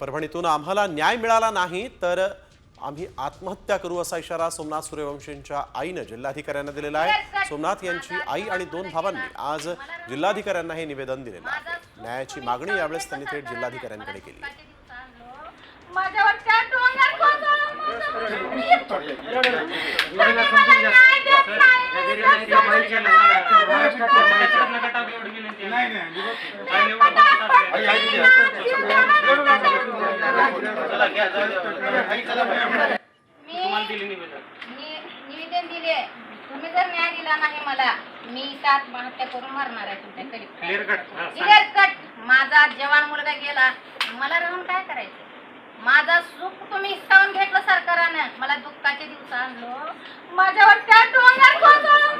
परभणीतून आम्हाला न्याय मिळाला नाही तर आम्ही आत्महत्या करू असा इशारा सोमनाथ सूर्यवंशींच्या आईनं जिल्हाधिकाऱ्यांना दिलेला आहे। सोमनाथ यांची आई आणि दोन भावांनी आज जिल्हाधिकाऱ्यांना हे निवेदन दिलेलं आहे। न्यायाची मागणी यावेळेस त्यांनी थेट जिल्हाधिकाऱ्यांकडे केली आहे। निवेदन दिले, तुम्ही जर न्याय दिला नाही मला, मी इथं आत्महत्या करून मरणार आहे तुमच्याकडे। क्लिअर कट माझा जवान मुलगा गेला, मला राहून काय करायचं? माझा सुख तुम्ही हिसकावून घेतलं सरकारने, मला दुःखाचे दिवस आणलो, माझ्यावर त्या डोंगर कोसळून